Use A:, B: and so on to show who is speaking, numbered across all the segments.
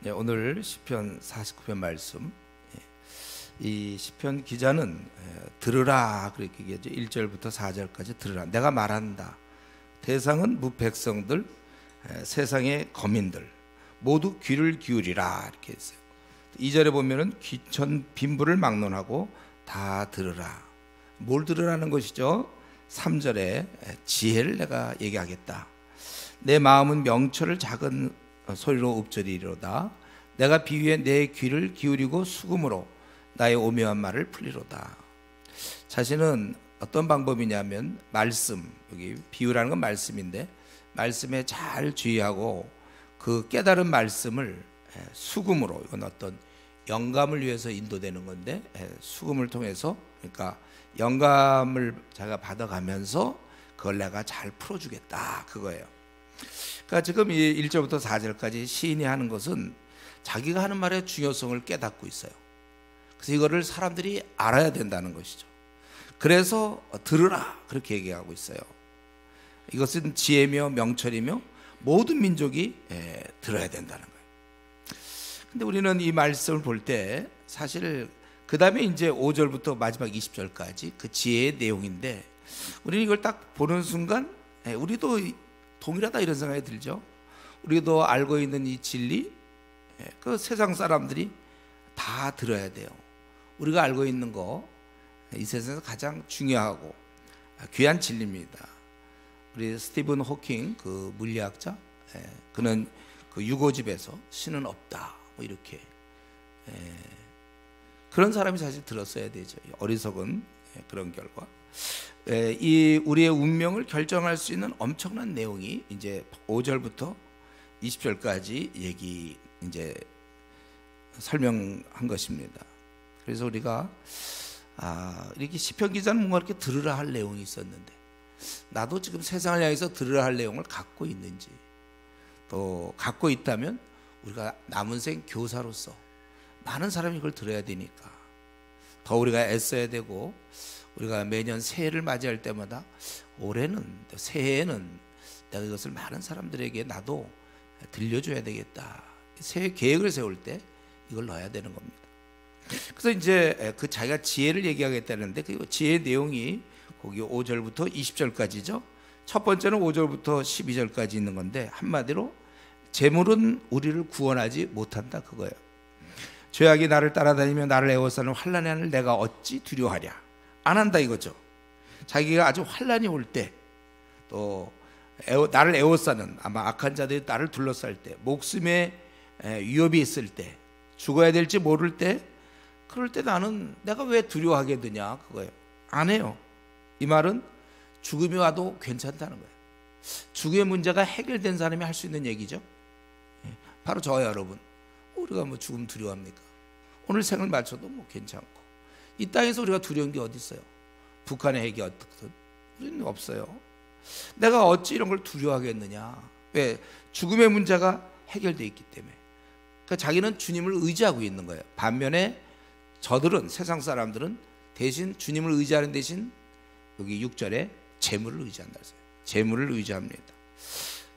A: 네, 오늘 시편 49편 말씀. 이 시편 기자는 들으라 그렇게 얘기하죠. 1절부터 4절까지 들으라. 내가 말한다. 대상은 무백성들, 세상의 거민들 모두 귀를 기울이라 이렇게 했어요. 2절에 보면은 귀천 빈부를 막론하고 다 들으라. 뭘 들으라는 것이죠? 3절에 지혜를 내가 얘기하겠다. 내 마음은 명철을 작은 소리로 읊조리리로다. 내가 비위에 내 귀를 기울이고 수금으로 나의 오묘한 말을 풀리로다. 자신은 어떤 방법이냐면 말씀, 여기 비유라는 건 말씀인데 말씀에 잘 주의하고 그 깨달은 말씀을 수금으로, 이건 어떤 영감을 위해서 인도되는 건데 수금을 통해서, 그러니까 영감을 자기가 받아가면서 그걸 내가 잘 풀어주겠다, 그거예요. 그러니까 지금 이 1절부터 4절까지 시인이 하는 것은 자기가 하는 말의 중요성을 깨닫고 있어요. 그래서 이거를 사람들이 알아야 된다는 것이죠. 그래서 들으라 그렇게 얘기하고 있어요. 이것은 지혜며 명철이며 모든 민족이 들어야 된다는 거예요. 근데 우리는 이 말씀을 볼 때 사실 그 다음에 이제 5절부터 마지막 20절까지 그 지혜의 내용인데, 우리는 이걸 딱 보는 순간 우리도 동일하다 이런 생각이 들죠. 우리도 알고 있는 이 진리, 그 세상 사람들이 다 들어야 돼요. 우리가 알고 있는 거 이 세상에서 가장 중요하고 귀한 진리입니다. 우리 스티븐 호킹 그 물리학자, 그는 그 유고집에서 신은 없다 뭐 이렇게, 그런 사람이 사실 들었어야 되죠. 어리석은 그런 결과, 이 우리의 운명을 결정할 수 있는 엄청난 내용이 이제 5절부터 20절까지 얘기 이제 설명한 것입니다. 그래서 우리가 이렇게 시편 기자는 뭔가 이렇게 들으라 할 내용이 있었는데, 나도 지금 세상을 향해서 들으라 할 내용을 갖고 있는지, 또 갖고 있다면 우리가 남은 생 교사로서 많은 사람이 이걸 들어야 되니까 더 우리가 애써야 되고, 우리가 매년 새해를 맞이할 때마다 올해는, 새해에는 내가 이것을 많은 사람들에게 나도 들려줘야 되겠다, 새해 계획을 세울 때 이걸 넣어야 되는 겁니다. 그래서 이제 그 자기가 지혜를 얘기하겠다는데, 그 지혜의 내용이 거기 5절부터 20절까지죠. 첫 번째는 5절부터 12절까지 있는 건데, 한마디로 재물은 우리를 구원하지 못한다, 그거예요. 죄악이 나를 따라다니며 나를 애워싸는 환난의 한을 내가 어찌 두려워하랴. 안 한다 이거죠. 자기가 아주 환난이 올 때, 또 나를 애워싸는, 아마 악한 자들이 나를 둘러쌀 때, 목숨에 위협이 있을 때, 죽어야 될지 모를 때, 그럴 때 나는 내가 왜 두려워하게 되냐, 그거예요. 안 해요. 이 말은 죽음이 와도 괜찮다는 거예요. 죽음의 문제가 해결된 사람이 할 수 있는 얘기죠. 바로 저와 여러분, 우리가 뭐 죽음 두려워합니까? 오늘 생을 맞춰도 뭐 괜찮고, 이 땅에서 우리가 두려운 게 어디 있어요? 북한의 핵이 어떻든 우리는 없어요. 내가 어찌 이런 걸 두려워하겠느냐? 왜? 죽음의 문제가 해결되어 있기 때문에. 그러니까 자기는 주님을 의지하고 있는 거예요. 반면에 저들은, 세상 사람들은 대신 주님을 의지하는 대신 여기 6절에 재물을 의지한다 했어요. 재물을 의지합니다.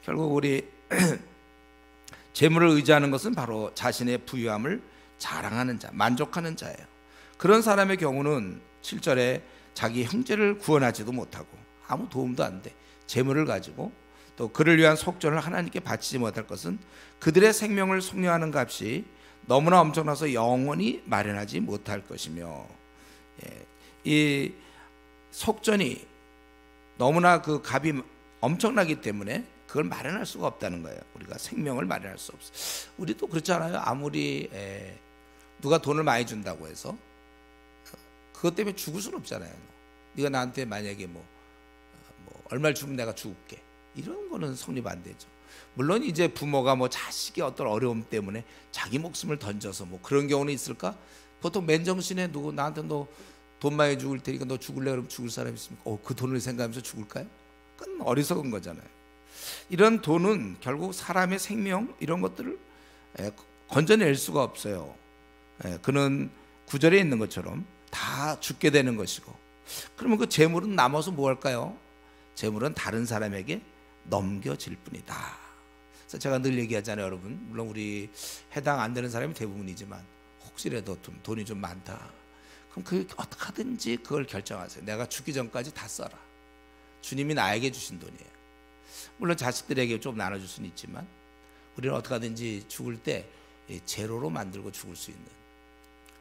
A: 결국 우리 재물을 의지하는 것은 바로 자신의 부유함을 자랑하는 자, 만족하는 자예요. 그런 사람의 경우는 7절에 자기 형제를 구원하지도 못하고 아무 도움도 안 돼. 재물을 가지고 또 그를 위한 속전을 하나님께 바치지 못할 것은 그들의 생명을 속량하는 값이 너무나 엄청나서 영원히 마련하지 못할 것이며, 이 속전이 너무나 그 값이 엄청나기 때문에 그걸 마련할 수가 없다는 거예요. 우리가 생명을 마련할 수 없어요. 우리도 그렇지 않아요? 아무리 누가 돈을 많이 준다고 해서 그것 때문에 죽을 수는 없잖아요. 네가 나한테 만약에 뭐 얼마를 주면 내가 죽을게, 이런 거는 성립 안 되죠. 물론 이제 부모가 뭐 자식의 어떤 어려움 때문에 자기 목숨을 던져서 뭐 그런 경우는 있을까? 보통 맨정신에 누구 나한테 너 돈 많이 죽을 테니까 너 죽을래 그러면 죽을 사람 있습니까? 그 돈을 생각하면서 죽을까요? 그건 어리석은 거잖아요. 이런 돈은 결국 사람의 생명, 이런 것들을 건져낼 수가 없어요. 그는 9절에 있는 것처럼 다 죽게 되는 것이고, 그러면 그 재물은 남아서 뭐 할까요? 재물은 다른 사람에게 넘겨질 뿐이다. 그래서 제가 늘 얘기하잖아요, 여러분. 물론 우리 해당 안 되는 사람이 대부분이지만 혹시라도 돈이 좀 많다. 그럼 그 어떻게 하든지 그걸 결정하세요. 내가 죽기 전까지 다 써라. 주님이 나에게 주신 돈이에요. 물론 자식들에게 좀 나눠줄 수는 있지만 우리는 어떻게 하든지 죽을 때 제로로 만들고 죽을 수 있는.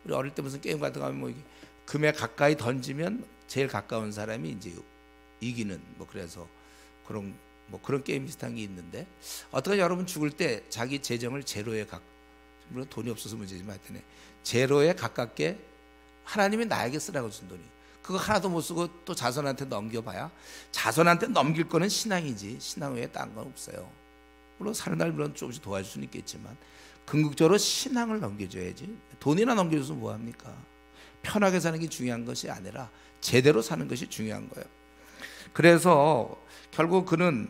A: 우리 어릴 때 무슨 게임 같은 거 하면 뭐 이게 금에 가까이 던지면 제일 가까운 사람이 이제 이기는 뭐 그래서 그런 게임 비슷한 게 있는데 어떻게 여러분 죽을 때 자기 재정을 제로에 물론 돈이 없어서 문제지만 하여튼 제로에 가깝게 하나님이 나에게 쓰라고 준 돈이 그거 하나도 못 쓰고 또 자손한테 넘겨봐야 자손한테 넘길 거는 신앙이지 신앙 외에 딴 건 없어요. 물론 사는 날 물론 조금씩 도와줄 수는 있겠지만 궁극적으로 신앙을 넘겨줘야지. 돈이나 넘겨줘서 뭐합니까? 편하게 사는 게 중요한 것이 아니라 제대로 사는 것이 중요한 거예요. 그래서 결국 그는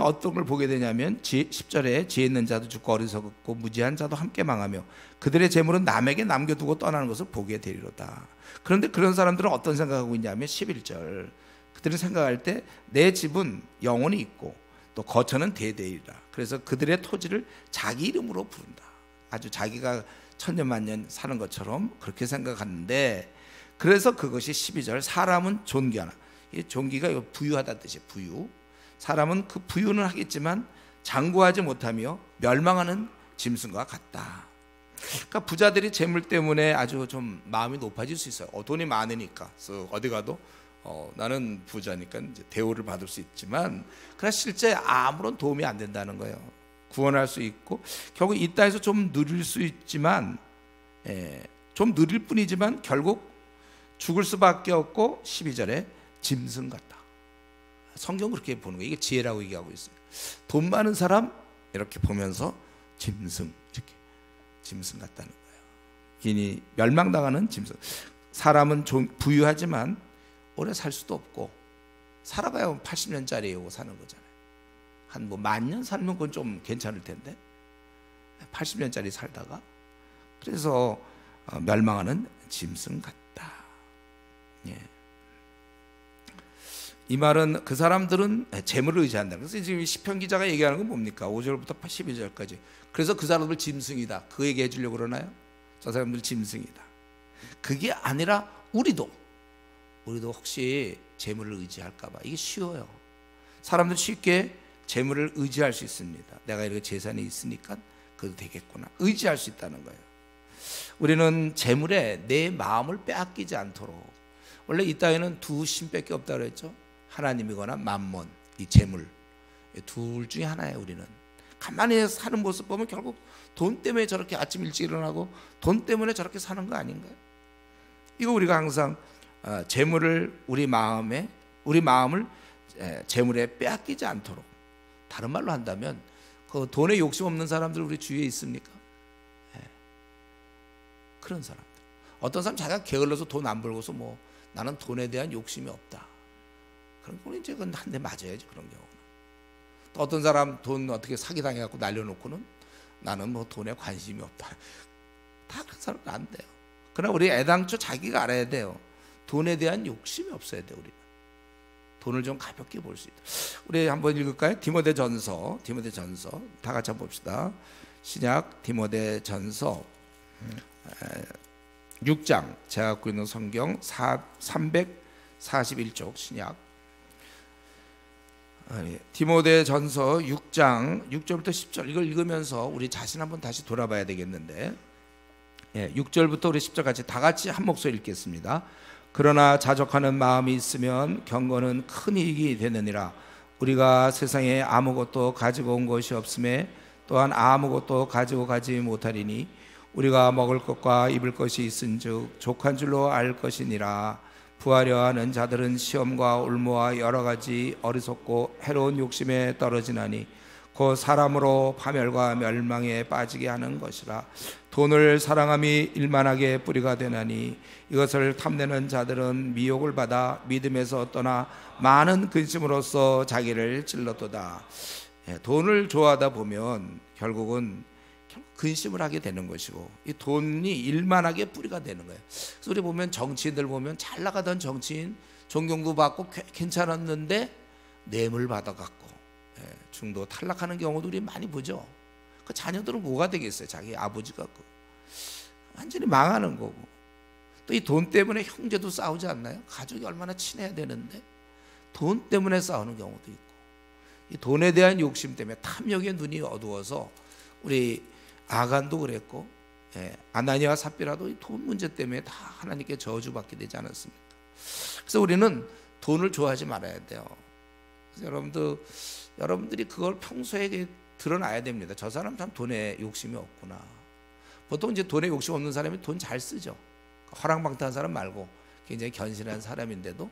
A: 어떤 걸 보게 되냐면 10절에 지혜 있는 자도 죽고 어리석고 무지한 자도 함께 망하며 그들의 재물은 남에게 남겨두고 떠나는 것을 보게 되리로다. 그런데 그런 사람들은 어떤 생각하고 있냐면 11절 그들은 생각할 때 내 집은 영원히 있고 또 거처는 대대이라. 그래서 그들의 토지를 자기 이름으로 부른다. 아주 자기가 천년만년 사는 것처럼 그렇게 생각하는데 그래서 그것이 12절 사람은 존귀하나. 이 존귀가 부유하다는 뜻이에요. 부유. 사람은 그 부유는 하겠지만 장구하지 못하며 멸망하는 짐승과 같다. 그러니까 부자들이 재물 때문에 아주 좀 마음이 높아질 수 있어요. 돈이 많으니까. 그래서 어디 가도 나는 부자니까 이제 대우를 받을 수 있지만 그러나 실제 아무런 도움이 안 된다는 거예요. 구원할 수 있고 결국 이 땅에서 좀 누릴 수 있지만 좀 누릴 뿐이지만 결국 죽을 수밖에 없고 12절에 짐승 같다. 성경 그렇게 보는 거예요. 이게 지혜라고 얘기하고 있어요. 돈 많은 사람 이렇게 보면서 짐승 이렇게 짐승 같다는 거예요. 괜히 멸망당하는 짐승. 사람은 부유하지만 오래 살 수도 없고 살아봐야 80년짜리고 사는 거잖아요. 한 뭐 10,000년 살면 그건 좀 괜찮을 텐데 80년짜리 살다가 그래서 멸망하는 짐승 같다. 예. 이 말은 그 사람들은 재물을 의지한다. 그래서 지금 시편 기자가 얘기하는 건 뭡니까? 5절부터 12절까지. 그래서 그 사람들 짐승이다. 그 얘기 해주려고 그러나요? 저 사람들 짐승이다. 그게 아니라 우리도 혹시 재물을 의지할까 봐. 이게 쉬워요. 사람들 쉽게 재물을 의지할 수 있습니다. 내가 이렇게 재산이 있으니까 그래도 되겠구나. 의지할 수 있다는 거예요. 우리는 재물에 내 마음을 빼앗기지 않도록. 원래 이 땅에는 두 신밖에 없다고 그랬죠. 하나님이거나 만몬, 이 재물. 둘 중에 하나예요. 우리는 가만히 사는 모습 보면 결국 돈 때문에 저렇게 아침 일찍 일어나고 돈 때문에 저렇게 사는 거 아닌가요? 이거 우리가 항상 재물을 우리 마음을 재물에 빼앗기지 않도록. 다른 말로 한다면 그 돈에 욕심 없는 사람들 우리 주위에 있습니까? 그런 사람들. 어떤 사람 자기가 게을러서 돈 안 벌고서 뭐 나는 돈에 대한 욕심이 없다. 그런 건 이제 그건 한 대 맞아야지. 그런 경우는. 또 어떤 사람 돈 어떻게 사기당해갖고 날려놓고는 나는 뭐 돈에 관심이 없다. 다 그런 사람은 안 돼요. 그러나 우리 애당초 자기가 알아야 돼요. 돈에 대한 욕심이 없어야 돼요. 우리는 돈을 좀 가볍게 볼 수 있다. 우리 한번 읽을까요? 디모데전서 다 같이 한번 봅시다. 신약 디모데전서 6장 제가 갖고 있는 성경 341쪽 신약 디모데전서 6장 6절부터 10절 이걸 읽으면서 우리 자신 한번 다시 돌아봐야 되겠는데 6절부터 우리 10절 다 같이 한 목소리 읽겠습니다. 그러나 자족하는 마음이 있으면 경건은 큰 이익이 되느니라. 우리가 세상에 아무것도 가지고 온 것이 없음에 또한 아무것도 가지고 가지 못하리니 우리가 먹을 것과 입을 것이 있은즉 족한 줄로 알 것이니라. 부하려 하는 자들은 시험과 올무와 여러 가지 어리석고 해로운 욕심에 떨어지나니 곧 사람으로 파멸과 멸망에 빠지게 하는 것이라. 돈을 사랑함이 일만하게 뿌리가 되나니 이것을 탐내는 자들은 미혹을 받아 믿음에서 떠나 많은 근심으로써 자기를 찔렀도다. 돈을 좋아하다 보면 결국은 근심을 하게 되는 것이고 이 돈이 일만하게 뿌리가 되는 거예요. 그래서 우리 보면 정치인들 보면 잘 나가던 정치인 존경도 받고 괜찮았는데 뇌물 받아갖고 중도 탈락하는 경우도 우리 많이 보죠. 그 자녀들은 뭐가 되겠어요? 자기 아버지가 완전히 망하는 거고, 또 이 돈 때문에 형제도 싸우지 않나요? 가족이 얼마나 친해야 되는데 돈 때문에 싸우는 경우도 있고, 이 돈에 대한 욕심 때문에 탐욕의 눈이 어두워서 우리 아간도 그랬고, 아나니와 삽비라도 이 돈 문제 때문에 다 하나님께 저주받게 되지 않았습니까? 그래서 우리는 돈을 좋아하지 말아야 돼요. 그래서 여러분들이 그걸 평소에 드러나야 됩니다. 저 사람 참 돈에 욕심이 없구나. 보통 이제 돈에 욕심 없는 사람이 돈 잘 쓰죠. 허랑방탕한 사람 말고 굉장히 견실한 사람인데도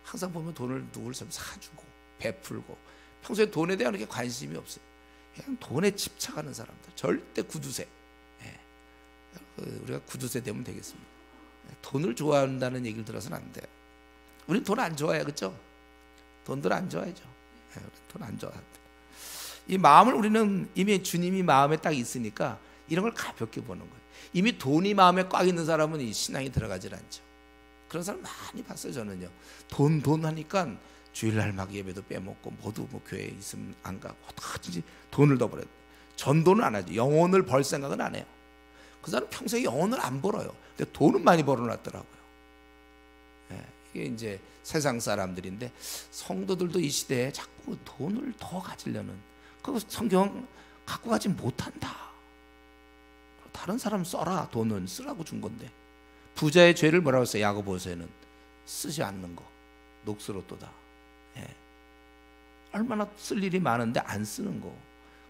A: 항상 보면 돈을 누굴 좀 사주고 베풀고, 평소에 돈에 대한 게 관심이 없어요. 그냥 돈에 집착하는 사람들, 절대 구두쇠. 우리가 구두쇠 되면 되겠습니다. 돈을 좋아한다는 얘기를 들어서는 안 돼요. 우리는 돈 안 좋아해요, 그렇죠? 돈들 안 좋아하죠. 돈 안 좋아해요. 이 마음을 우리는 이미 주님이 마음에 딱 있으니까 이런 걸 가볍게 보는 거예요. 이미 돈이 마음에 꽉 있는 사람은 이 신앙이 들어가질 않죠. 그런 사람 많이 봤어요. 저는요, 돈 하니까 주일날 막 예배도 빼먹고, 모두 뭐 교회에 있으면 안 가고, 어떻게든지 돈을 더 벌어요. 전도는 안 하죠. 영혼을 벌 생각은 안 해요. 그 사람 평소에 영혼을 안 벌어요. 근데 돈은 많이 벌어놨더라고요. 이게 이제 세상 사람들인데, 성도들도 이 시대에 자꾸 돈을 더 가지려는, 그 성경 갖고 가지 못한다. 다른 사람 써라. 돈은 쓰라고 준 건데. 부자의 죄를 뭐라고 했어요? 야고보서에는 쓰지 않는 거, 녹수로도다. 얼마나 쓸 일이 많은데 안 쓰는 거,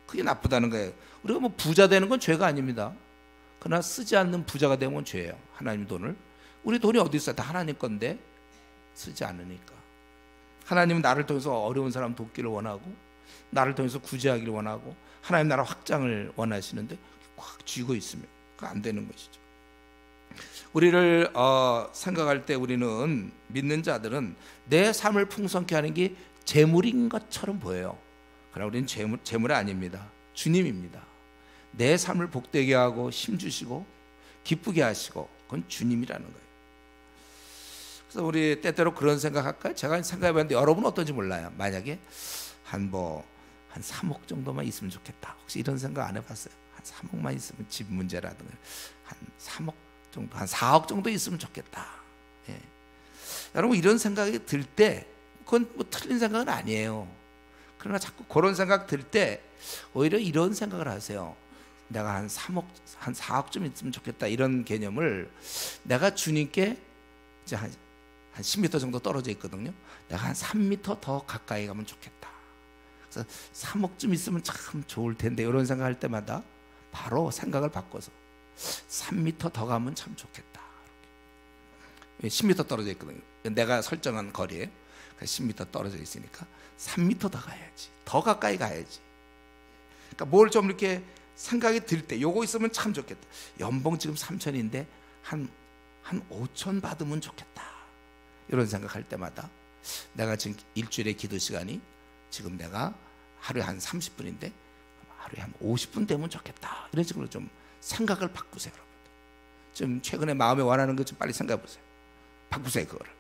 A: 그게 나쁘다는 거예요. 우리가 뭐 부자 되는 건 죄가 아닙니다. 그러나 쓰지 않는 부자가 되면 죄예요. 하나님 돈을, 우리 돈이 어디 있어요? 다 하나님 건데 쓰지 않으니까. 하나님은 나를 통해서 어려운 사람 돕기를 원하고, 나를 통해서 구제하기를 원하고, 하나님 나라 확장을 원하시는데 꽉 쥐고 있으면 그거 안 되는 것이죠. 우리를 생각할 때 우리는, 믿는 자들은 내 삶을 풍성케 하는 게 재물인 것처럼 보여요. 그러나 우리는 재물이 아닙니다. 주님입니다. 내 삶을 복되게 하고 힘주시고 기쁘게 하시고, 그건 주님이라는 거예요. 그래서 우리 때때로 그런 생각할까요? 제가 생각해봤는데 여러분은 어떤지 몰라요. 만약에 한 3억 정도만 있으면 좋겠다. 혹시 이런 생각 안 해봤어요? 한 3억만 있으면, 집 문제라든가 한 3억 정도, 한 4억 정도 있으면 좋겠다. 여러분, 이런 생각이 들 때 그건 뭐 틀린 생각은 아니에요. 그러나 자꾸 그런 생각 들 때 오히려 이런 생각을 하세요. 내가 한 3억, 한 4억쯤 있으면 좋겠다. 이런 개념을, 내가 주님께 이제 한 10m 정도 떨어져 있거든요. 내가 한 3m 더 가까이 가면 좋겠다. 그래서 3억쯤 있으면 참 좋을 텐데, 이런 생각할 때마다 바로 생각을 바꿔서 3m 더 가면 참 좋겠다. 10m 떨어져 있거든요. 내가 설정한 거리에 10m 떨어져 있으니까 3m 더 가야지, 더 가까이 가야지. 그러니까 뭘 좀 이렇게 생각이 들 때, 요거 있으면 참 좋겠다. 연봉 지금 3천인데 한 5천 받으면 좋겠다. 이런 생각할 때마다 내가 지금 일주일의 기도 시간이, 지금 내가 하루에 한 30분인데 하루에 한 50분 되면 좋겠다. 이런 식으로 좀 생각을 바꾸세요. 여러분, 좀 최근에 마음에 원하는 것 좀 빨리 생각해 보세요. 바꾸세요. 그거를.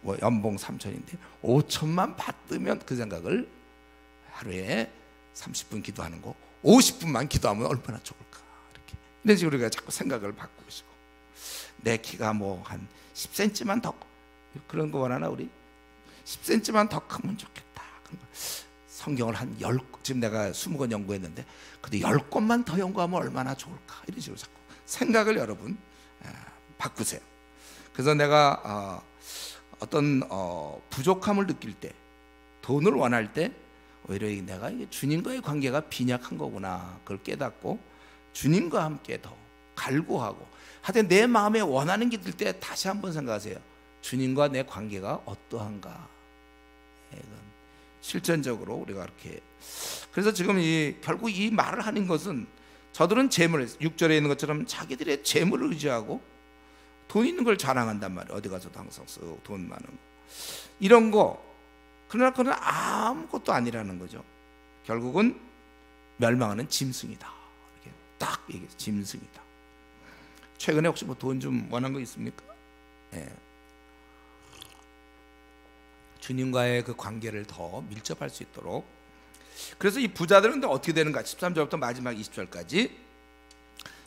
A: 뭐 연봉 3천인데 5천만 받으면, 그 생각을 하루에 30분 기도하는 거 50분만 기도하면 얼마나 좋을까. 이렇게 이런 식으로 우리가 자꾸 생각을 바꾸시고, 내 키가 뭐 한 10cm만 더, 그런 거 원하나? 우리 10cm만 더 크면 좋겠다. 성경을 한 10, 지금 내가 20권 연구했는데 근데 10권만 더 연구하면 얼마나 좋을까. 이런 식으로 자꾸 생각을 여러분 바꾸세요. 그래서 내가 어떤 부족함을 느낄 때, 돈을 원할 때, 오히려 내가 이게 주님과의 관계가 빈약한 거구나, 그걸 깨닫고 주님과 함께 더 갈구하고, 하여튼 내 마음에 원하는 게 들 때 다시 한번 생각하세요. 주님과 내 관계가 어떠한가. 실전적으로 우리가 이렇게, 그래서 지금 결국 이 말을 하는 것은, 저들은 재물, 6절에 있는 것처럼 자기들의 재물을 의지하고 돈 있는 걸 자랑한단 말이에요. 어디 가서도 항상 쓱 돈 많은 거, 이런 거. 그러나 그건 아무것도 아니라는 거죠. 결국은 멸망하는 짐승이다. 이렇게 딱 얘기해서 짐승이다. 최근에 혹시 뭐 돈 좀 원한 거 있습니까? 주님과의 그 관계를 더 밀접할 수 있도록. 그래서 이 부자들은 어떻게 되는가? 13절부터 마지막 20절까지.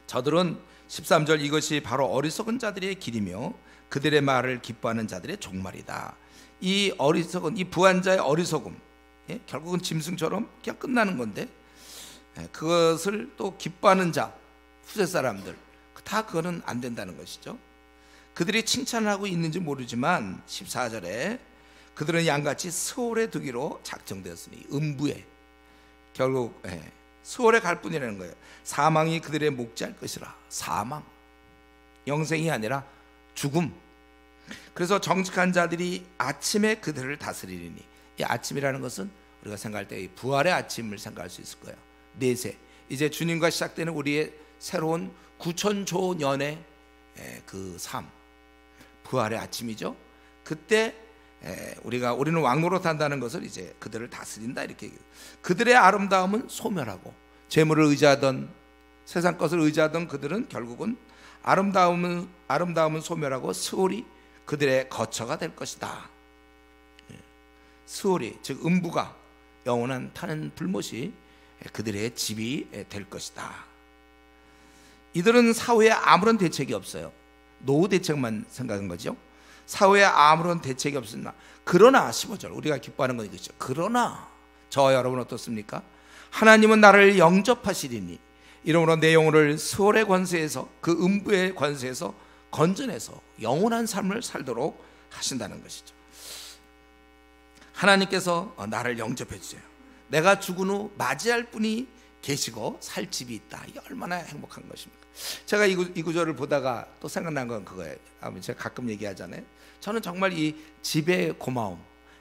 A: 저들은 13절, 이것이 바로 어리석은 자들의 길이며 그들의 말을 기뻐하는 자들의 종말이다. 이 어리석은, 이 부한 자의 어리석음, 결국은 짐승처럼 그냥 끝나는 건데, 그것을 또 기뻐하는 자, 후세 사람들, 다 그거는 안 된다는 것이죠. 그들이 칭찬을 하고 있는지 모르지만 14절에 그들은 양같이 스올에 두기로 작정되었으니, 음부에, 결국 스올에 갈 뿐이라는 거예요. 사망이 그들의 목자일 것이라. 사망, 영생이 아니라 죽음. 그래서 정직한 자들이 아침에 그들을 다스리리니, 이 아침이라는 것은 우리가 생각할 때 부활의 아침을 생각할 수 있을 거예요. 내세, 이제 주님과 시작되는 우리의 새로운 9천조년의 그 삶, 부활의 아침이죠. 그때 우리는 왕노릇 한다는 것을 이제 그들을 다스린다, 이렇게. 그들의 아름다움은 소멸하고, 재물을 의지하던, 세상 것을 의지하던 그들은 결국은 아름다움은 소멸하고 스올이 그들의 거처가 될 것이다. 스올이, 즉 음부가, 영원한 타는 불못이 그들의 집이 될 것이다. 이들은 사후에 아무런 대책이 없어요. 노후 대책만 생각한 거죠. 사후에 아무런 대책이 없으나, 그러나 15절 우리가 기뻐하는 건 이거죠. 그러나 저와 여러분 어떻습니까? 하나님은 나를 영접하시리니, 이러므로 내 영혼을 스올의 권세에서, 그 음부의 권세에서 건져내서 영원한 삶을 살도록 하신다는 것이죠. 하나님께서 나를 영접해 주세요. 내가 죽은 후 맞이할 분이 계시고 살 집이 있다. 이게 얼마나 행복한 것입니까? 제가 이 구절을 보다가 또 생각난 건 그거예요. 제가 가끔 얘기하잖아요. 저는 정말 이 집의 고마움,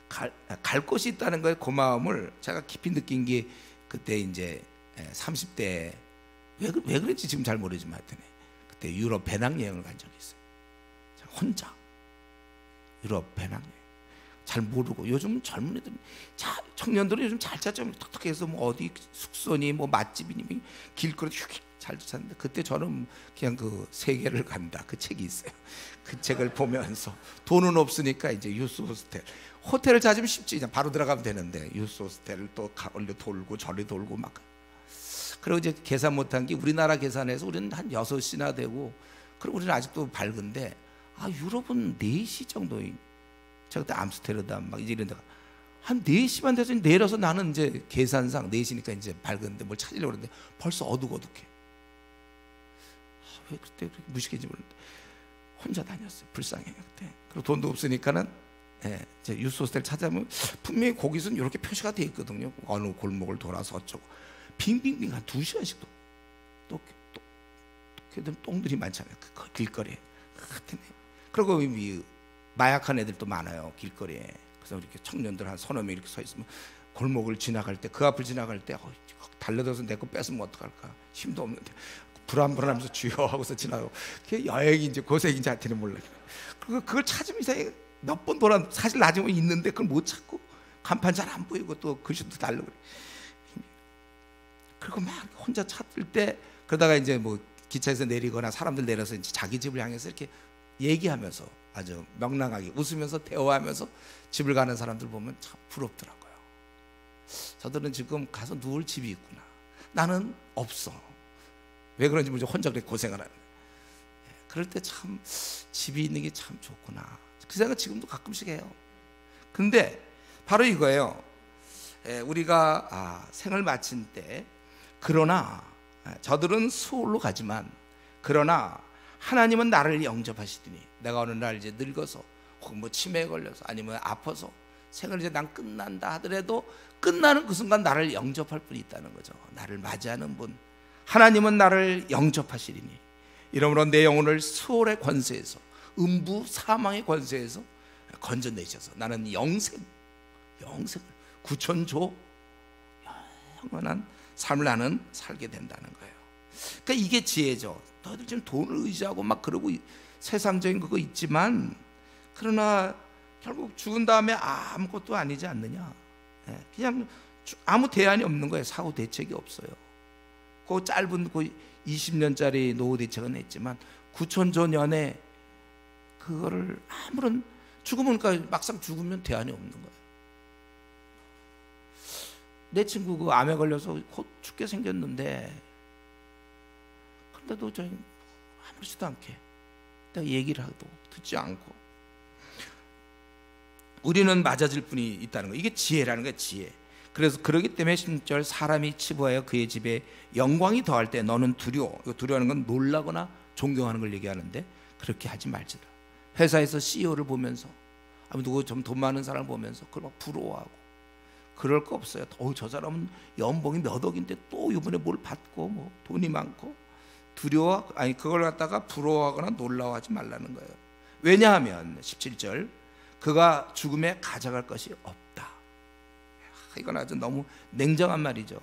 A: 갈 곳이 있다는 거에 고마움을 제가 깊이 느낀 게, 그때 이제 30대, 왜 그런지 지금 잘 모르지만 하여튼 그때 유럽 배낭여행을 간 적이 있어요. 제가 혼자 유럽 배낭여행. 잘 모르고, 요즘 젊은 애들, 청년들은 요즘 잘 찾죠. 톡톡해서 뭐 어디 숙소니 뭐 맛집이니 뭐 길거리 휙 잘 찾는데, 그때 저는 그냥 그 세계를 간다, 그 책이 있어요. 그 책을 보면서 돈은 없으니까 이제 유스 호텔을 찾으면 쉽지, 그냥 바로 들어가면 되는데 유스 호스텔을 또 올려 돌고 저리 돌고 막. 그리고 이제 계산 못한 게, 우리나라 계산해서 우리는 한 6시나 되고, 그리고 우리는 아직도 밝은데, 유럽은 4시 정도인. 제가 그때 암스테르담 막 이런 데가 한 4시만 돼서 내려서, 나는 이제 계산상 4시니까 이제 밝은데 뭘 찾으려고 그러는데 벌써 어둑어둑해. 왜 그때 그렇게 무식해지 모르는데 혼자 다녔어요. 불쌍해 그때. 그리고 돈도 없으니까는 이제 유스호스텔 찾아보면 분명히 거기서는 이렇게 표시가 돼 있거든요. 어느 골목을 돌아서 어쩌고. 빙빙빙 한 2시간씩 또 똥들이 많잖아요. 그 길거리에. 그리고 마약한 애들도 많아요, 길거리에. 그래서 이렇게 청년들 한 서너 명 이렇게 서 있으면, 골목을 지나갈 때, 그 앞을 지나갈 때 달려들어서 내 거 뺏으면 어떡할까, 힘도 없는데 불안불안하면서 주여 하고서 지나가고. 그게 여행인지 고생인지 하여튼 몰라요. 그걸 찾으면 이상하게 몇 번 돌아, 사실 나중에 있는데 그걸 못 찾고, 간판 잘 안 보이고 또 글씨도 다르고. 그리고 막 혼자 찾을 때, 그러다가 이제 뭐 기차에서 내리거나 사람들 내려서 이제 자기 집을 향해서 이렇게 얘기하면서 아주 명랑하게 웃으면서 대화하면서 집을 가는 사람들 보면 참 부럽더라고요. 저들은 지금 가서 누울 집이 있구나, 나는 없어. 왜 그런지 모르지, 혼자 그렇게 고생을 하는. 그럴 때 참 집이 있는 게 참 좋구나, 그 생각 지금도 가끔씩 해요. 근데 바로 이거예요. 우리가 생을 마친 때, 그러나 저들은 수월로 가지만, 그러나 하나님은 나를 영접하시더니, 내가 어느 날 이제 늙어서 혹은 뭐 치매에 걸려서 아니면 아파서 생을 이제 난 끝난다 하더라도, 끝나는 그 순간 나를 영접할 분이 있다는 거죠. 나를 맞이하는 분. 하나님은 나를 영접하시리니, 이러므로 내 영혼을 수월의 권세에서, 음부 사망의 권세에서 건져내셔서 나는 영생을 9천조 영원한 삶을 나는 살게 된다는 거예요. 그러니까 이게 지혜죠. 너희들 지금 돈을 의지하고 막 그러고 세상적인 그거 있지만, 그러나 결국 죽은 다음에 아무것도 아니지 않느냐. 그냥 아무 대안이 없는 거예요. 사후 대책이 없어요. 그 짧은 그 20년짜리 노후 대책은 했지만 9천조 년에 그거를 아무런 죽으면 그러니까 막상 죽으면 대안이 없는 거예요. 내 친구 그 암에 걸려서 곧 죽게 생겼는데, 그런데도 저희 아무렇지도 않게 내가 얘기를 해도 듣지 않고, 우리는 맞아질 분이 있다는 거. 이게 지혜라는 거예요, 지혜. 그래서 그러기 때문에 16절, 사람이 치부하여 그의 집에 영광이 더할 때 너는 두려워. 이거 두려워하는 건 놀라거나 존경하는 걸 얘기하는데, 그렇게 하지 말지라. 회사에서 CEO를 보면서, 누구 좀 돈 많은 사람을 보면서 그걸 막 부러워하고 그럴 거 없어요. 저 사람은 연봉이 몇 억인데 또 이번에 뭘 받고 뭐 돈이 많고, 그걸 갖다가 부러워하거나 놀라워하지 말라는 거예요. 왜냐하면 17절, 그가 죽음에 가져갈 것이 없다. 이건 아주 너무 냉정한 말이죠.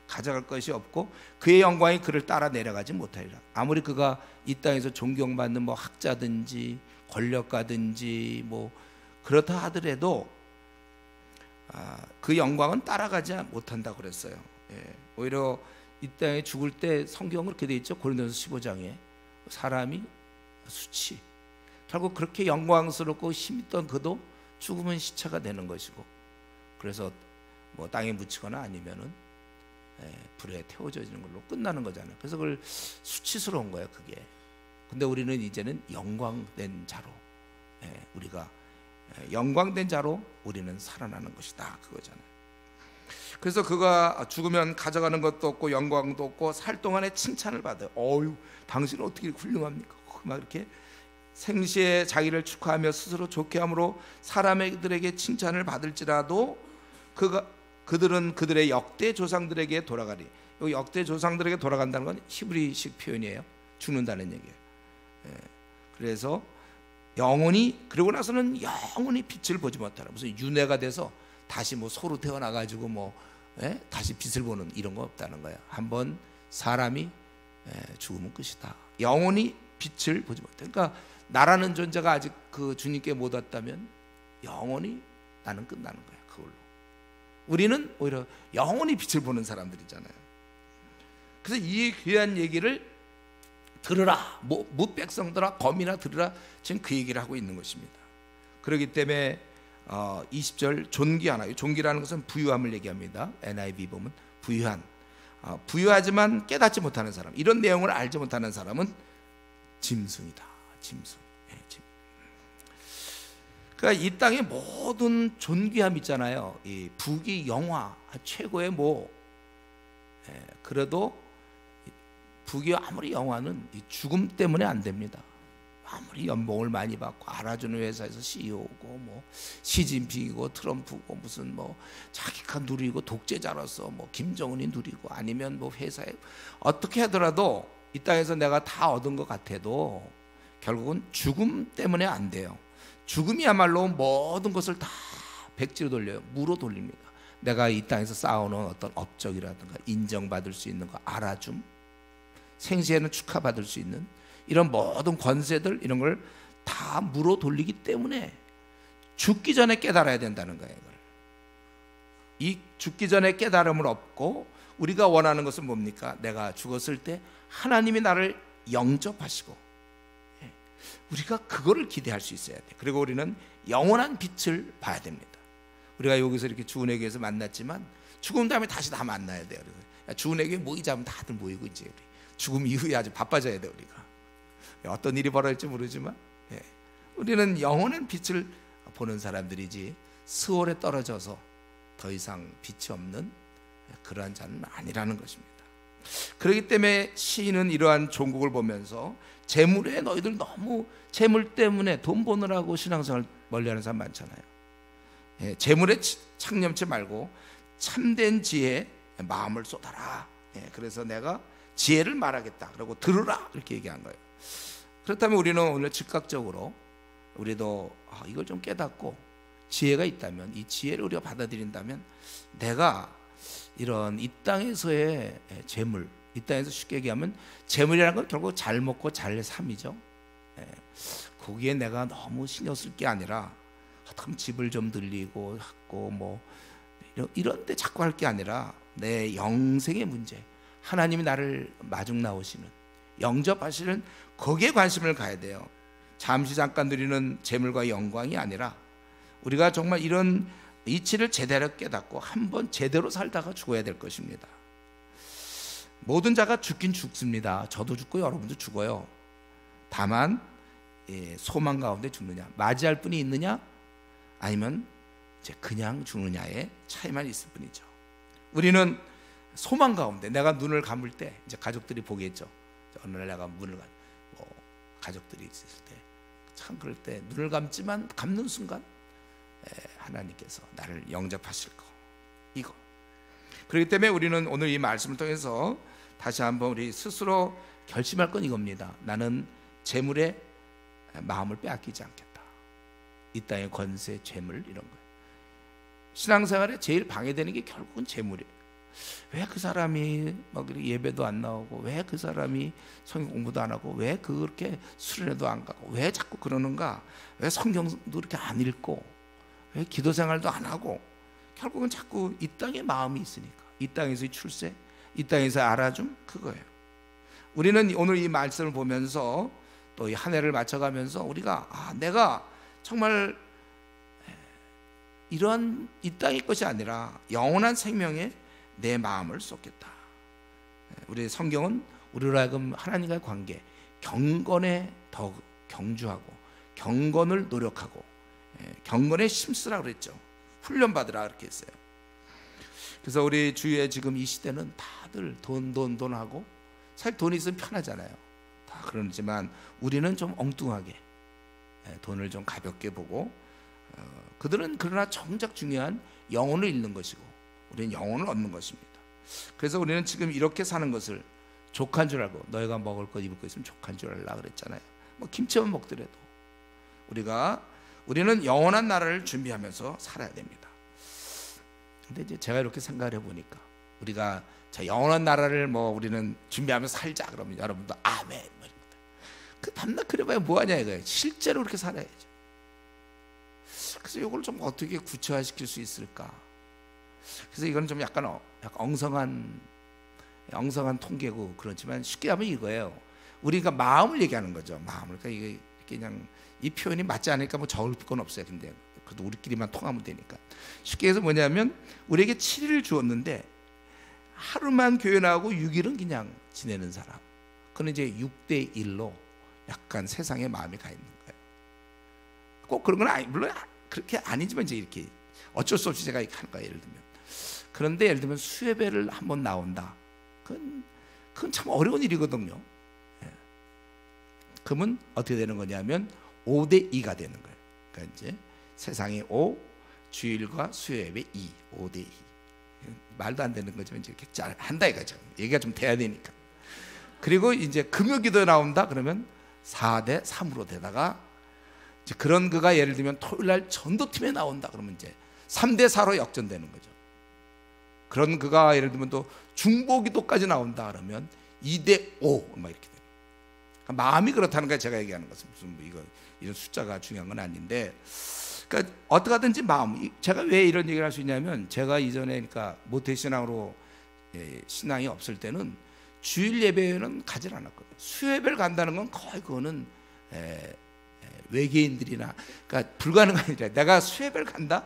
A: 가져갈 것이 없고 그의 영광이 그를 따라 내려가지 못하리라. 아무리 그가 이 땅에서 존경받는 뭐 학자든지 권력가든지 뭐 그렇다 하더라도 그 영광은 따라가지 못한다고 그랬어요. 오히려 이 땅에 죽을 때 성경은 그렇게 돼 있죠. 고린도전서 15장에 사람이 수치, 결국 그렇게 영광스럽고 힘있던 그도 죽으면 시체가 되는 것이고, 그래서 뭐 땅에 묻히거나 아니면은 불에 태워지는 걸로 끝나는 거잖아요. 그래서 그걸 수치스러운 거예요, 그게. 근데 우리는 이제는 영광된 자로, 우리가 영광된 자로 우리는 살아나는 것이다, 그거잖아요. 그래서 그가 죽으면 가져가는 것도 없고 영광도 없고 살 동안에 칭찬을 받아요. 어유, 당신은 어떻게 훌륭합니까? 막 이렇게 생시에 자기를 축하하며 스스로 좋게 함으로 사람들에게 칭찬을 받을지라도 그들은 그들의 역대 조상들에게 돌아가리. 여기 역대 조상들에게 돌아간다는 건 히브리식 표현이에요. 죽는다는 얘기예요. 그래서 영원히, 그러고 나서는 영원히 빛을 보지 못하라. 무슨 윤회가 돼서 다시 뭐 소로 태어나가지고 뭐 다시 빛을 보는 이런 거 없다는 거예요. 한번 사람이 죽으면 끝이다. 영원히 빛을 보지 못해. 그러니까 나라는 존재가 아직 그 주님께 못 왔다면 영원히 나는 끝나는 거예요, 그걸로. 우리는 오히려 영원히 빛을 보는 사람들이잖아요. 그래서 이 귀한 얘기를 들으라, 무백성들아 거미나 들으라, 지금 그 얘기를 하고 있는 것입니다. 그렇기 때문에 20절 존귀하나, 존귀라는 것은 부유함을 얘기합니다. NIV 보면 부유한, 부유하지만 깨닫지 못하는 사람, 이런 내용을 알지 못하는 사람은 짐승이다. 짐승. 그러니까 이 땅의 모든 존귀함 있잖아요. 이 부귀 영화 최고의 그래도 부귀 아무리 영화는 이 죽음 때문에 안 됩니다. 아무리 연봉을 많이 받고 알아주는 회사에서 CEO고 뭐 시진핑이고 트럼프고 무슨 뭐 자기가 누리고 독재자로서 뭐 김정은이 누리고 아니면 뭐 회사에 어떻게 하더라도 이 땅에서 내가 다 얻은 것 같아도 결국은 죽음 때문에 안 돼요. 죽음이야말로 모든 것을 다 백지로 돌려요. 무로 돌립니다. 내가 이 땅에서 쌓아놓은 어떤 업적이라든가 인정받을 수 있는 거, 알아줌, 생시에는 축하받을 수 있는 이런 모든 권세들, 이런 걸 다 무로 돌리기 때문에 죽기 전에 깨달아야 된다는 거예요. 이 죽기 전에 깨달음을 얻고, 우리가 원하는 것은 뭡니까? 내가 죽었을 때 하나님이 나를 영접하시고, 우리가 그거를 기대할 수 있어야 돼. 그리고 우리는 영원한 빛을 봐야 됩니다. 우리가 여기서 이렇게 주은혜교에서 만났지만 죽음 다음에 다시 다 만나야 돼요. 주은혜교에 모이자면 다들 모이고 이제 우리 죽음 이후에 아주 바빠져야 돼. 우리가 어떤 일이 벌어질지 모르지만 우리는 영원한 빛을 보는 사람들이지 스월에 떨어져서 더 이상 빛이 없는 그러한 자는 아니라는 것입니다. 그렇기 때문에 시인은 이러한 종국을 보면서 재물에 너희들 너무 재물 때문에 돈 버느라고 신앙생활 멀리하는 사람 많잖아요. 재물에 창념치 말고 참된 지혜에 마음을 쏟아라. 그래서 내가 지혜를 말하겠다. 그리고 들으라, 이렇게 얘기한 거예요. 그렇다면 우리는 오늘 즉각적으로 우리도 이걸 좀 깨닫고 지혜가 있다면, 이 지혜를 우리가 받아들인다면, 내가 이런 이 땅에서의 재물, 이 땅에서 쉽게 얘기하면 재물이라는 건 결국 잘 먹고 잘 삶이죠. 거기에 내가 너무 신경 쓸 게 아니라 어떻게 집을 좀 늘리고 하고 뭐 이런 데 자꾸 할 게 아니라 내 영생의 문제, 하나님이 나를 마중 나오시는, 영접하시는 거기에 관심을 가야 돼요. 잠시 잠깐 누리는 재물과 영광이 아니라 우리가 정말 이런 이치를 제대로 깨닫고 한번 제대로 살다가 죽어야 될 것입니다. 모든 자가 죽긴 죽습니다. 저도 죽고 여러분도 죽어요. 다만 소망 가운데 죽느냐, 맞이할 분이 있느냐, 아니면 이제 그냥 죽느냐의 차이만 있을 뿐이죠. 우리는 소망 가운데, 내가 눈을 감을 때 이제 가족들이 보겠죠. 어느 날 내가 눈을 가족들이 있을 때 참 그럴 때 눈을 감지만 감는 순간 하나님께서 나를 영접하실 거, 이거. 그렇기 때문에 우리는 오늘 이 말씀을 통해서 다시 한번 우리 스스로 결심할 건 이겁니다. 나는 재물에 마음을 빼앗기지 않겠다. 이 땅의 권세, 재물, 이런 거예요. 신앙생활에 제일 방해되는 게 결국은 재물이에요. 왜 그 사람이 막 예배도 안 나오고, 왜 그 사람이 성경 공부도 안 하고, 왜 그렇게 수련회도 안 가고, 왜 자꾸 그러는가, 왜 성경도 이렇게 안 읽고, 왜 기도 생활도 안 하고. 결국은 자꾸 이 땅에 마음이 있으니까, 이 땅에서의 출세, 이 땅에서 알아줌, 그거예요. 우리는 오늘 이 말씀을 보면서 또 이 한 해를 맞춰가면서 우리가 내가 정말 이러한 이 땅의 것이 아니라 영원한 생명에 내 마음을 쏟겠다. 우리 성경은 우리로 하여금 하나님과의 관계, 경건에 더 경주하고 경건을 노력하고 경건에 힘쓰라 그랬죠. 훈련받으라 그렇게 했어요. 그래서 우리 주위에 지금 이 시대는 다들 돈 하고, 사실 돈이 있으면 편하잖아요. 다 그러지만 우리는 좀 엉뚱하게 돈을 좀 가볍게 보고, 그들은 그러나 정작 중요한 영혼을 잃는 것이고 우리는 영혼을 얻는 것입니다. 그래서 우리는 지금 이렇게 사는 것을 족한 줄 알고, 너희가 먹을 것 입을 것 있으면 족한 줄 알라 그랬잖아요. 뭐 김치만 먹더라도 우리는 영원한 나라를 준비하면서 살아야 됩니다. 근데 이제 제가 이렇게 생각을 해보니까, 우리가 자 영원한 나라를 우리는 준비하면서 살자 그러면 여러분도 아멘, 그 밤낮 그래봐야 뭐하냐 이거예요. 실제로 그렇게 살아야죠. 그래서 이걸 좀 어떻게 구체화시킬 수 있을까? 그래서 이건 좀 약간 엉성한 통계고 그렇지만 쉽게 하면 이거예요. 우리가 마음을 얘기하는 거죠. 마음을. 그러니까 이게 그냥 이 표현이 맞지 않으니까 적을 건 없어요. 근데 그래도 우리끼리만 통하면 되니까. 쉽게 해서 뭐냐면, 우리에게 7일을 주었는데 하루만 교회 나오고 6일은 그냥 지내는 사람, 그건 이제 6대 1로 약간 세상에 마음이 가 있는 거예요. 꼭 그런 건 물론 그렇게 아니지만 이제 이렇게 어쩔 수 없이 제가 이렇게 하는 거예요. 예를 들면. 그런데 예를 들면 수예배를 한번 나온다. 그건 참 어려운 일이거든요. 그러면 어떻게 되는 거냐면 5대 2가 되는 거예요. 그러니까 이제 세상에 5, 주일과 수요예배 2, 5대 2. 말도 안 되는 거지만 이제 이렇게 잘 한다 이거죠. 얘기가 좀 돼야 되니까. 그리고 이제 금요기도 나온다 그러면 4대 3으로 되다가, 이제 그런 그가 예를 들면 토요일날 전도팀에 나온다 그러면 이제 3대 4로 역전되는 거죠. 그런 그가 예를 들면 또 중보기도까지 나온다 그러면 2대 5 막 이렇게 돼요. 마음이 그렇다는 거예요. 제가 얘기하는 것은 무슨 이런 숫자가 중요한 건 아닌데, 그러니까 어떻게 하든지 마음. 제가 왜 이런 얘기를 할 수 있냐면, 제가 이전에 그러니까 모태신앙으로 신앙이 없을 때는 주일 예배는 가지 않았거든요. 수요예배를 간다는 건 거의 그거는 외계인들이나, 그러니까 불가능한 일이야. 내가 수요예배를 간다?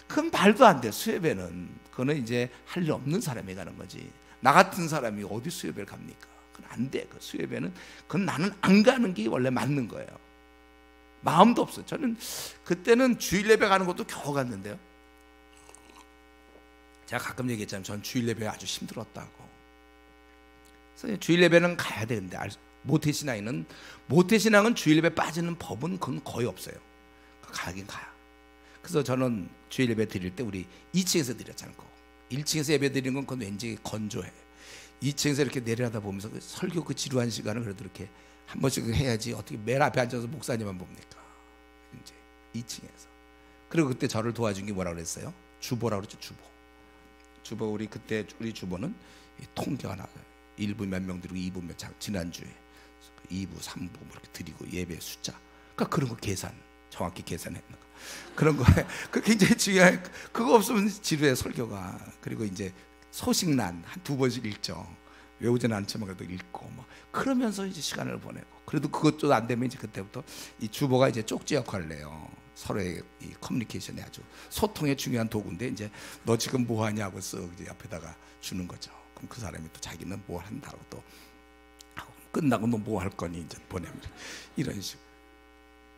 A: 그건 말도 안 돼. 수요예배는 그거는 이제 할 일 없는 사람이 가는 거지. 나 같은 사람이 어디 수요예배를 갑니까? 그건 안 돼. 그 수요예배는 그건 나는 안 가는 게 원래 맞는 거예요. 마음도 없어. 저는 그때는 주일 예배 가는 것도 겨우 갔는데요. 제가 가끔 얘기했잖아요. 전 주일 예배 아주 힘들었다고. 그래서 주일 예배는 가야 되는데, 모태신앙은 주일 예배 빠지는 법은 그건 거의 없어요. 가긴 가요. 그래서 저는 주일 예배 드릴 때 우리 2층에서 드렸잖아요. 1층에서 예배 드리는 건 그건 왠지 건조해. 2층에서 이렇게 내려다 보면서 설교 그 지루한 시간을 그래도 이렇게 한 번씩 해야지. 어떻게 맨 앞에 앉아서 목사님만 봅니까? 이제 2층에서. 그리고 그때 저를 도와준 게 뭐라 그랬어요? 주보라 그랬죠. 주보. 우리 그때 우리 주보는 통계가 나와요. 1부 몇 명 드리고 2부 몇 장, 지난주에 2부 3부 뭐 이렇게 드리고 예배 숫자, 그러니까 그런 거 정확히 계산했는 거, 그런 거 그 굉장히 중요해. 그거 없으면 지루해 설교가. 그리고 이제 소식란 한 2번씩 읽죠. 외우지는 않지만 그래도 읽고 뭐 그러면서 이제 시간을 보내고, 그래도 그것도 안 되면 이제 그때부터 이 주보가 이제 쪽지 역할을 해요. 서로의 이 커뮤니케이션에 아주 소통의 중요한 도구인데, 이제 너 지금 뭐 하냐고 쓱 이제 옆에다가 주는 거죠. 그럼 그 사람이 또 자기는 뭘 한다고 또 하고, 끝나고 너 뭐 할 거니 이제 보내면 이런 식으로.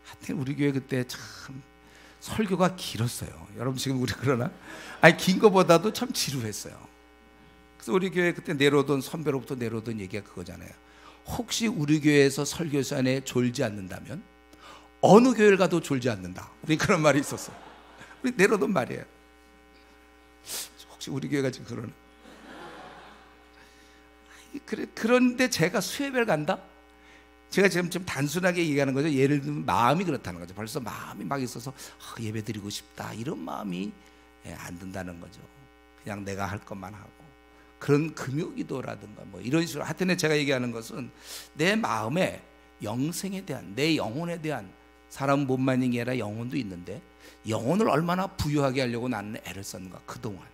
A: 하여튼 우리 교회 그때 참 설교가 길었어요. 여러분 지금 우리 그러나? 아니 긴 거보다도 참 지루했어요. 그래서 우리 교회 그때 내려오던 선배로부터 내려오던 얘기가 그거잖아요. 혹시 우리 교회에서 설교 시간에 졸지 않는다면 어느 교회를 가도 졸지 않는다. 우리 그런 말이 있었어요. 우리 내려오던 말이에요. 혹시 우리 교회가 지금 그러나? 그런데 제가 수협을 간다? 제가 지금 좀 단순하게 얘기하는 거죠. 예를 들면 마음이 그렇다는 거죠. 벌써 마음이 막 있어서 예배 드리고 싶다 이런 마음이 안 든다는 거죠. 그냥 내가 할 것만 하고, 그런 금요기도라든가 뭐 이런 식으로. 하여튼 제가 얘기하는 것은 내 마음에 영생에 대한, 내 영혼에 대한, 사람 몸만인 게 아니라 영혼도 있는데 영혼을 얼마나 부유하게 하려고 나는 애를 썼는가. 그동안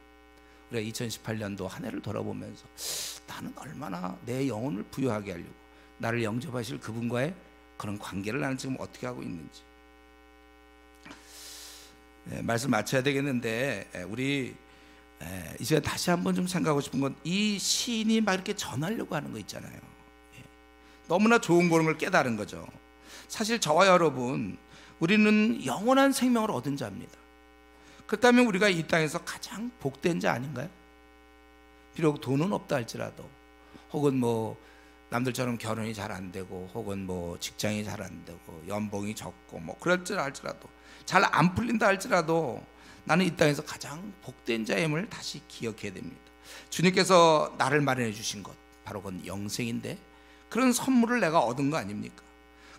A: 우리가 2018년도 한 해를 돌아보면서 나는 얼마나 내 영혼을 부유하게 하려고, 나를 영접하실 그분과의 그런 관계를 나는 지금 어떻게 하고 있는지. 말씀 마쳐야 되겠는데, 우리 이제 다시 한번 좀 생각하고 싶은 건, 이 시인이 막 이렇게 전하려고 하는 거 있잖아요. 너무나 좋은 걸 깨달은 거죠. 사실 저와 여러분, 우리는 영원한 생명을 얻은 자입니다. 그렇다면 우리가 이 땅에서 가장 복된 자 아닌가요? 비록 돈은 없다 할지라도, 혹은 뭐 남들처럼 결혼이 잘 안 되고, 혹은 뭐 직장이 잘 안 되고, 연봉이 적고 뭐 그럴지라 할지라도, 잘 안 풀린다 할지라도 나는 이 땅에서 가장 복된 자임을 다시 기억해야 됩니다. 주님께서 나를 마련해 주신 것, 바로 그건 영생인데, 그런 선물을 내가 얻은 거 아닙니까?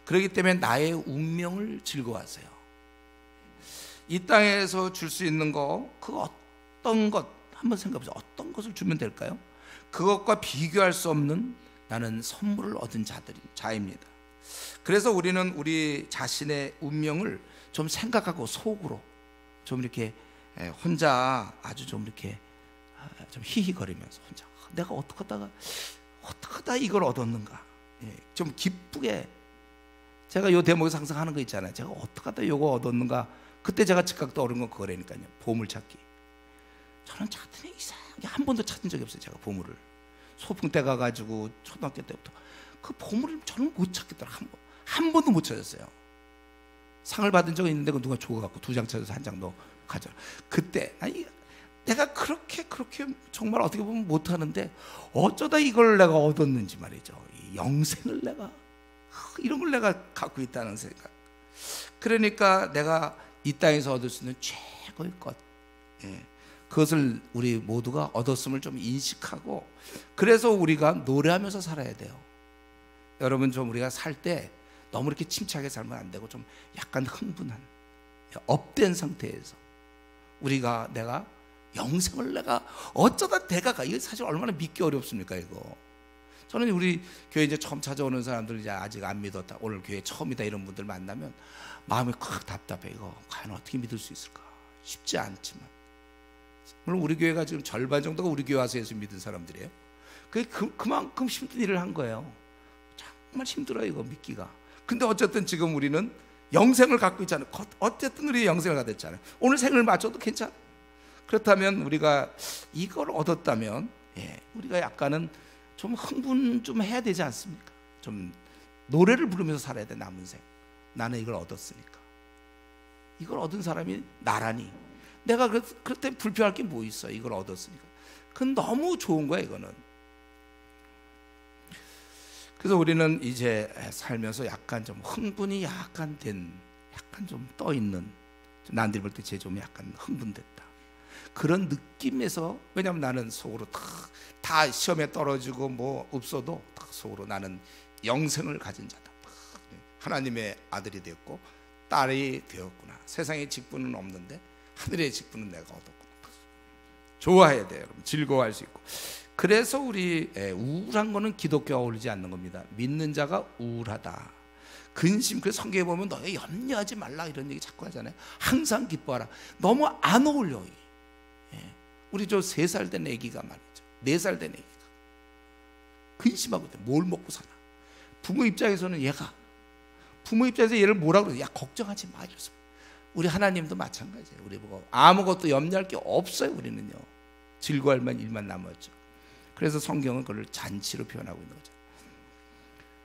A: 그렇기 때문에 나의 운명을 즐거워하세요. 이 땅에서 줄 수 있는 거, 그 어떤 것 한번 생각해 보세요. 어떤 것을 주면 될까요? 그것과 비교할 수 없는 나는 선물을 얻은 자입니다. 그래서 우리는 우리 자신의 운명을 좀 생각하고 속으로 좀 이렇게 혼자 아주 좀 이렇게 좀 히히거리면서 혼자 내가 어떻게 하다 이걸 얻었는가, 좀 기쁘게. 제가 요 대목에서 항상 하는 거 있잖아요. 제가 어떻게 하다 이거 얻었는가. 그때 제가 즉각 떠오른 건 그거라니까요. 보물찾기. 저는 찾더니 이상하게 한 번도 찾은 적이 없어요. 제가 보물을 소풍 때 가가지고 초등학교 때부터 그 보물을 저는 못 찾겠더라고요. 한 번도 못 찾았어요. 상을 받은 적이 있는데 그 누가 줘갖고 2장 찾아서 1장 더 가져라. 그때 아니 내가 그렇게 정말 어떻게 보면 못하는데 어쩌다 이걸 내가 얻었는지 말이죠. 이 영생을 내가, 이런 걸 내가 갖고 있다는 생각. 그러니까 내가 이 땅에서 얻을 수 있는 최고의 것, 그것을 우리 모두가 얻었음을 좀 인식하고, 그래서 우리가 노래하면서 살아야 돼요. 여러분, 좀 우리가 살 때 너무 이렇게 침착하게 살면 안 되고, 좀 약간 흥분한, 업된 상태에서 내가 영생을 내가 어쩌다 대가가, 이게 사실 얼마나 믿기 어렵습니까 이거. 저는 우리 교회 이제 처음 찾아오는 사람들, 이제 아직 안 믿었다, 오늘 교회 처음이다 이런 분들 만나면 마음이 콱 답답해. 이거 과연 어떻게 믿을 수 있을까? 쉽지 않지만, 물론 우리 교회가 지금 절반 정도가 우리 교회 와서 예수 믿은 사람들이에요. 그만큼 힘든 일을 한 거예요. 정말 힘들어요 이거 믿기가. 근데 어쨌든 지금 우리는 영생을 갖고 있잖아요. 어쨌든 우리 영생을 가졌잖아요. 오늘 생을 맞춰도 괜찮아. 그렇다면 우리가 이걸 얻었다면, 우리가 약간은 좀 흥분 좀 해야 되지 않습니까? 좀 노래를 부르면서 살아야 돼. 남은 생 나는 이걸 얻었으니까. 이걸 얻은 사람이 나라니, 내가 그때 불평할 게 뭐 있어. 이걸 얻었으니까. 그건 너무 좋은 거야 이거는. 그래서 우리는 이제 살면서 약간 좀 흥분이 약간 좀 떠 있는, 남들이 볼 때 쟤 좀 약간 흥분됐다, 그런 느낌에서. 왜냐하면 나는 속으로 다 시험에 떨어지고 뭐 없어도 속으로 나는 영생을 가진 자다. 하나님의 아들이 되었고 딸이 되었구나. 세상에 직분은 없는데 하늘의 직분은 내가 얻었구나. 좋아해야 돼요 여러분. 즐거워할 수 있고. 그래서 우리 우울한 거는 기독교와 어울리지 않는 겁니다. 믿는 자가 우울하다, 근심. 그래서 성경에 보면 너희 염려하지 말라 이런 얘기 자꾸 하잖아요. 항상 기뻐하라. 너무 안 어울려. 우리 저 3살 된 애기가 말이죠, 4살 된 애기가 근심하고 있다. 뭘 먹고 사나. 부모 입장에서는 부모 입장에서 얘를 뭐라 그러지? 야, 걱정하지 마 이랬어. 우리 하나님도 마찬가지예요. 우리 보고 아무것도 염려할 게 없어요. 우리는요, 즐거워할 만 일만 남았죠. 그래서 성경은 그걸 잔치로 표현하고 있는 거죠.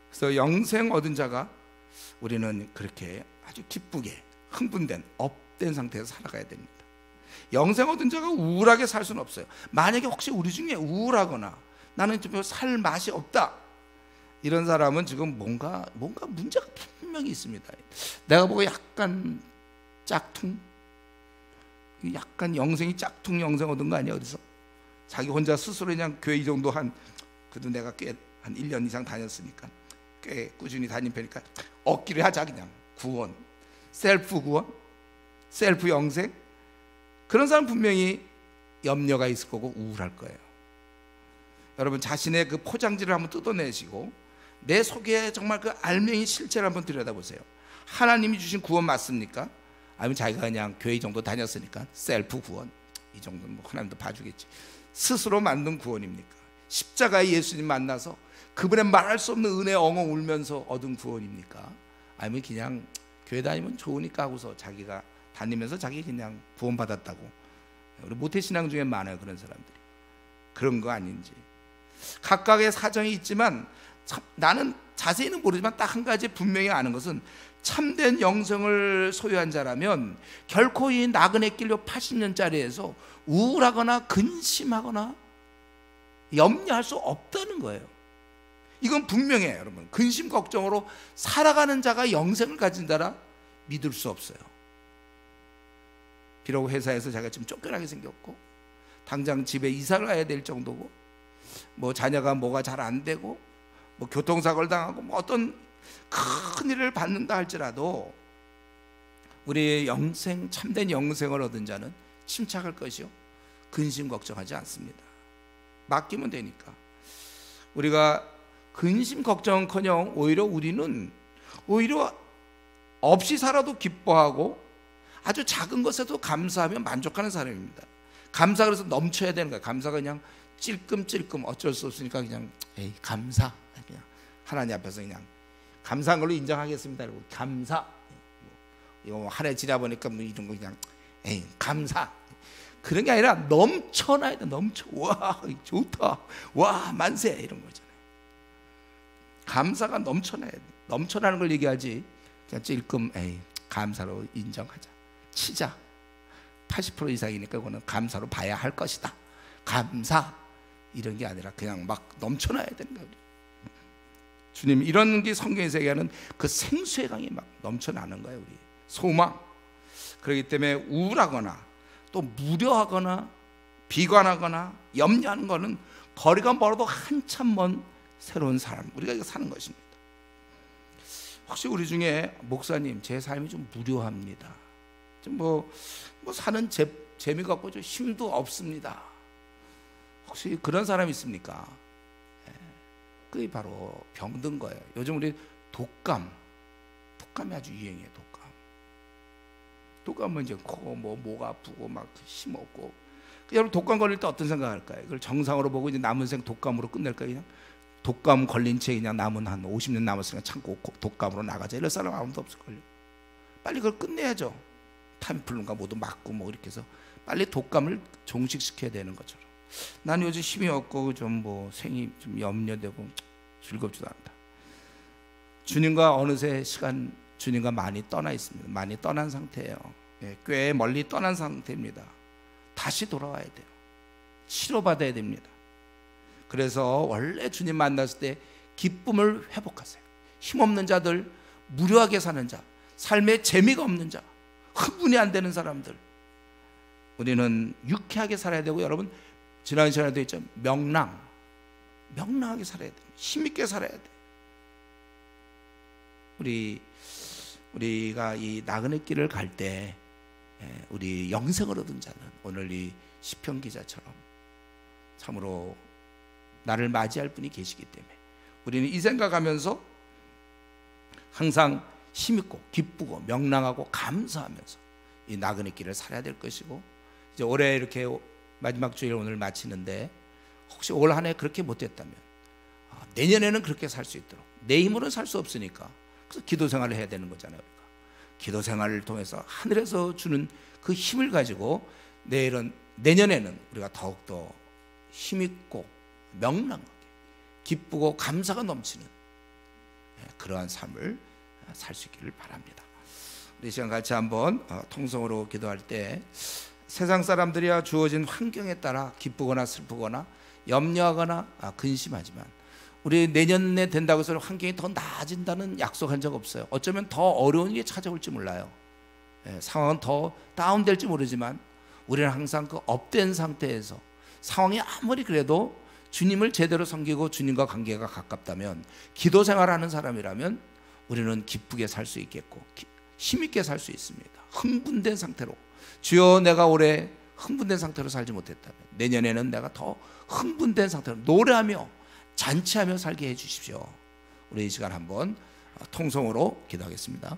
A: 그래서 영생 얻은 자가 우리는 그렇게 아주 기쁘게 흥분된 업된 상태에서 살아가야 됩니다. 영생 얻은 자가 우울하게 살 수는 없어요. 만약에 혹시 우리 중에 우울하거나 나는 좀 살 맛이 없다, 이런 사람은 지금 뭔가 문제가 분명히 있습니다. 내가 보고 약간 짝퉁, 약간 영생이 짝퉁 영생 얻은 거 아니야? 어디서 자기 혼자 스스로 그냥 교회 이 정도 그래도 내가 꽤 한 1년 이상 다녔으니까 꽤 꾸준히 다닌 편이니까 얻기를 하자. 그냥 구원, 셀프 구원, 셀프 영생. 그런 사람 분명히 염려가 있을 거고 우울할 거예요. 여러분, 자신의 그 포장지를 한번 뜯어내시고 내 속에 정말 그 알맹이 실체를 한번 들여다보세요. 하나님이 주신 구원 맞습니까? 아니면 자기가 그냥 교회 정도 다녔으니까 셀프 구원, 이 정도는 뭐 하나님도 봐주겠지, 스스로 만든 구원입니까? 십자가에 예수님 만나서 그분의 말할 수 없는 은혜 엉엉 울면서 얻은 구원입니까? 아니면 그냥 교회 다니면 좋으니까 하고서 자기가 다니면서 자기 그냥 구원 받았다고. 우리 모태신앙 중에 많아요, 그런 사람들이. 그런 거 아닌지. 각각의 사정이 있지만 나는 자세히는 모르지만 딱 한 가지 분명히 아는 것은, 참된 영성을 소유한 자라면 결코 이 나그네 길로 80년짜리에서 우울하거나 근심하거나 염려할 수 없다는 거예요. 이건 분명해요, 여러분. 근심 걱정으로 살아가는 자가 영생을 가진 자라 믿을 수 없어요. 비록 회사에서 자기가 좀 쫓겨나게 생겼고 당장 집에 이사를 가야 될 정도고, 뭐 자녀가 뭐가 잘 안 되고, 뭐 교통사고를 당하고, 뭐 어떤 큰 일을 받는다 할지라도 우리의 영생, 참된 영생을 얻은 자는 침착할 것이요, 근심 걱정하지 않습니다. 맡기면 되니까. 우리가 근심 걱정커녕 오히려 우리는 없이 살아도 기뻐하고 아주 작은 것에도 감사하며 만족하는 사람입니다. 감사, 그래서 넘쳐야 되는 거예요. 감사가 그냥 찔끔찔끔 어쩔 수 없으니까 그냥 감사, 그냥 하나님 앞에서 그냥 감사한 걸로 인정하겠습니다. 그리고 감사, 이거 한 해 지나 보니까 뭐 이런 거 그냥 감사, 그런 게 아니라 넘쳐나야 돼. 넘쳐. 와 좋다, 와 만세, 이런 거잖아요. 감사가 넘쳐나야 돼. 넘쳐나는 걸 얘기하지 그냥 찔끔 감사로 인정하자, 치자. 80% 이상이니까 그거는 감사로 봐야 할 것이다, 감사, 이런 게 아니라 그냥 막 넘쳐나야 되는 거예요. 주님, 이런 게 성경에서 얘기하는 그 생수의 강이 막 넘쳐나는 거예요. 우리 소망. 그렇기 때문에 우울하거나 또 무료하거나 비관하거나 염려하는 거는 거리가 멀어도 한참 먼 새로운 사람, 우리가 이거 사는 것입니다. 혹시 우리 중에 목사님, 제 삶이 좀 무료합니다, 좀 뭐 사는 재미가 없고 좀 힘도 없습니다, 혹시 그런 사람 있습니까? 그게 바로 병든 거예요. 요즘 우리 독감이 아주 유행이에요. 독감은 이제 목 아프고 막 힘 없고. 여러분, 독감 걸릴 때 어떤 생각할까요? 그걸 정상으로 보고 이제 남은 생 독감으로 끝낼까요? 그냥 독감 걸린 채 그냥 남은 한 50년 남았으니까 참고 독감으로 나가자, 이럴 사람 아무도 없을걸요. 빨리 그걸 끝내야죠. 타미플루인가 뭐도 맞고 뭐 이렇게 해서 빨리 독감을 종식시켜야 되는 것처럼. 난 요즘 힘이 없고 좀 생이 좀 염려되고 즐겁지도 않다. 주님과 어느새 주님과 많이 떠나 있습니다. 많이 떠난 상태예요. 꽤 멀리 떠난 상태입니다. 다시 돌아와야 돼요. 치료받아야 됩니다. 그래서 원래 주님 만났을 때 기쁨을 회복하세요. 힘없는 자들, 무료하게 사는 자, 삶에 재미가 없는 자, 흥분이 안 되는 사람들, 우리는 유쾌하게 살아야 되고, 여러분 지난 시간에도 했죠, 명랑하게 살아야 돼요. 힘있게 살아야 돼요. 우리가 이 나그네 길을 갈 때 우리 영생을 얻은 자는 오늘 이 시편 기자처럼 참으로 나를 맞이할 분이 계시기 때문에 우리는 이 생각하면서 항상 힘있고 기쁘고 명랑하고 감사하면서 이 나그네 길을 살아야 될 것이고, 이제 올해 이렇게 마지막 주일 오늘 마치는데 혹시 올 한 해 그렇게 못했다면 내년에는 그렇게 살 수 있도록, 내 힘으로는 살 수 없으니까 그래서 기도 생활을 해야 되는 거잖아요. 우리가 기도 생활을 통해서 하늘에서 주는 그 힘을 가지고 내년에는 우리가 더욱더 힘있고 명랑하게 기쁘고 감사가 넘치는 그러한 삶을 살 수 있기를 바랍니다. 우리 시간 같이 한번 통성으로 기도할 때 세상 사람들이야 주어진 환경에 따라 기쁘거나 슬프거나 염려하거나 근심하지만 우리 내년에 된다고 해서 환경이 더 나아진다는 약속한 적 없어요. 어쩌면 더 어려운 일이 찾아올지 몰라요. 상황은 더 다운될지 모르지만 우리는 항상 그 업된 상태에서 상황이 아무리 그래도 주님을 제대로 섬기고 주님과 관계가 가깝다면, 기도 생활하는 사람이라면 우리는 기쁘게 살 수 있겠고 힘있게 살 수 있습니다. 흥분된 상태로, 주여 내가 올해 흥분된 상태로 살지 못했다면 내년에는 내가 더 흥분된 상태로 노래하며 잔치하며 살게 해주십시오. 우리 이 시간 한번 통성으로 기도하겠습니다.